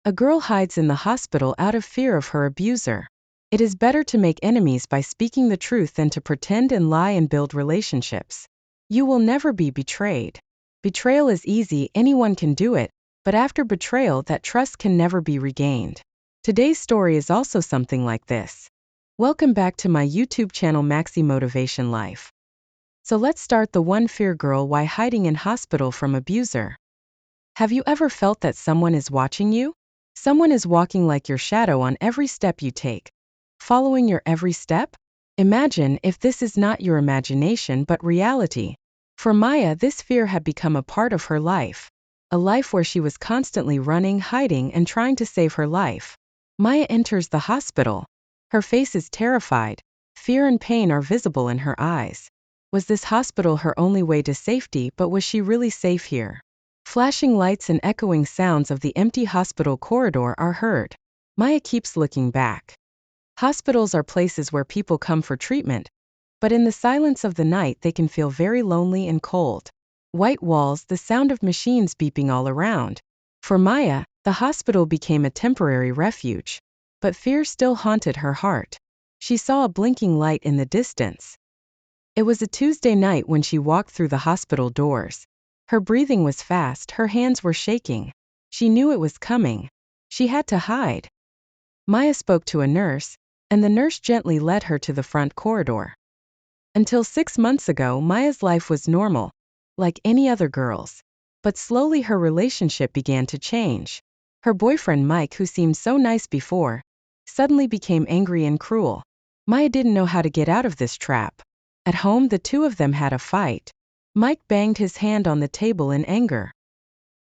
A girl hides in the hospital out of fear of her abuser. It is better to make enemies by speaking the truth than to pretend and lie and build relationships. You will never be betrayed. Betrayal is easy, anyone can do it, but after betrayal, that trust can never be regained. Today's story is also something like this. Welcome back to my YouTube channel Maxi Motivation Life. So let's start the one fear girl, why hiding in hospital from abuser. Have you ever felt that someone is watching you? Someone is walking like your shadow on every step you take, following your every step? Imagine if this is not your imagination but reality. For Maya, this fear had become a part of her life. A life where she was constantly running, hiding, and trying to save her life. Maya enters the hospital. Her face is terrified. Fear and pain are visible in her eyes. Was this hospital her only way to safety, but was she really safe here? Flashing lights and echoing sounds of the empty hospital corridor are heard. Maya keeps looking back. Hospitals are places where people come for treatment, but in the silence of the night they can feel very lonely and cold. White walls, the sound of machines beeping all around. For Maya, the hospital became a temporary refuge. But fear still haunted her heart. She saw a blinking light in the distance. It was a Tuesday night when she walked through the hospital doors. Her breathing was fast, her hands were shaking. She knew it was coming. She had to hide. Maya spoke to a nurse, and the nurse gently led her to the front corridor. Until 6 months ago, Maya's life was normal, like any other girl's. But slowly her relationship began to change. Her boyfriend Mike, who seemed so nice before, suddenly became angry and cruel. Maya didn't know how to get out of this trap. At home, the two of them had a fight. Mike banged his hand on the table in anger.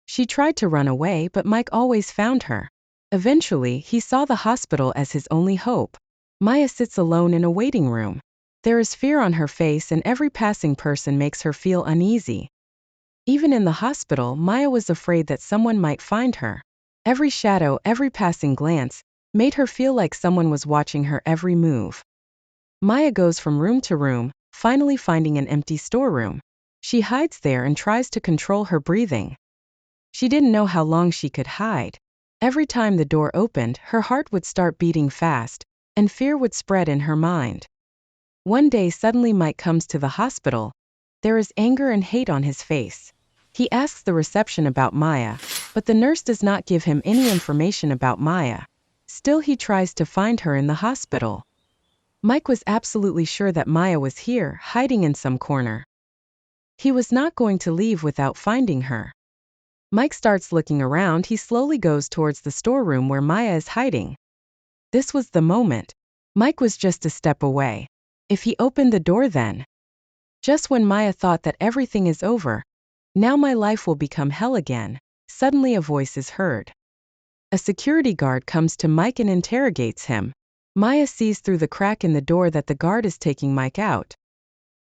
She tried to run away, but Mike always found her. Eventually, he saw the hospital as his only hope. Maya sits alone in a waiting room. There is fear on her face, and every passing person makes her feel uneasy. Even in the hospital, Maya was afraid that someone might find her. Every shadow, every passing glance, made her feel like someone was watching her every move. Maya goes from room to room, finally finding an empty storeroom. She hides there and tries to control her breathing. She didn't know how long she could hide. Every time the door opened, her heart would start beating fast, and fear would spread in her mind. One day suddenly Mike comes to the hospital. There is anger and hate on his face. He asks the reception about Maya, but the nurse does not give him any information about Maya. Still, he tries to find her in the hospital. Mike was absolutely sure that Maya was here, hiding in some corner. He was not going to leave without finding her. Mike starts looking around. He slowly goes towards the storeroom where Maya is hiding. This was the moment. Mike was just a step away. If he opened the door then. Just when Maya thought that everything is over, now my life will become hell again, suddenly a voice is heard. A security guard comes to Mike and interrogates him. Maya sees through the crack in the door that the guard is taking Mike out.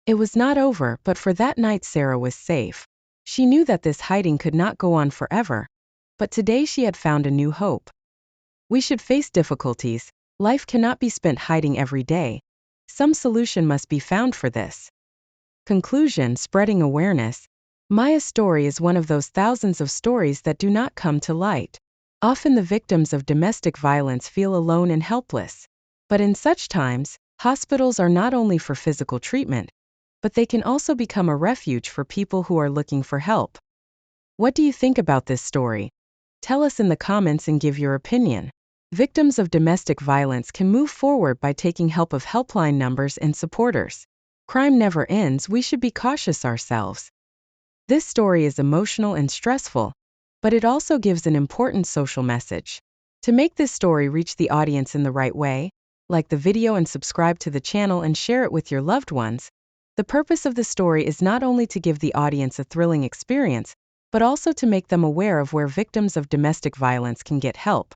It was not over, but for that night Sarah was safe. She knew that this hiding could not go on forever, but today she had found a new hope. We should face difficulties. Life cannot be spent hiding every day. Some solution must be found for this. Conclusion: spreading awareness. Maya's story is one of those thousands of stories that do not come to light. Often the victims of domestic violence feel alone and helpless. But in such times, hospitals are not only for physical treatment, but they can also become a refuge for people who are looking for help. What do you think about this story? Tell us in the comments and give your opinion. Victims of domestic violence can move forward by taking help of helpline numbers and supporters. Crime never ends, we should be cautious ourselves. This story is emotional and stressful, but it also gives an important social message. To make this story reach the audience in the right way, like the video and subscribe to the channel and share it with your loved ones. The purpose of the story is not only to give the audience a thrilling experience, but also to make them aware of where victims of domestic violence can get help.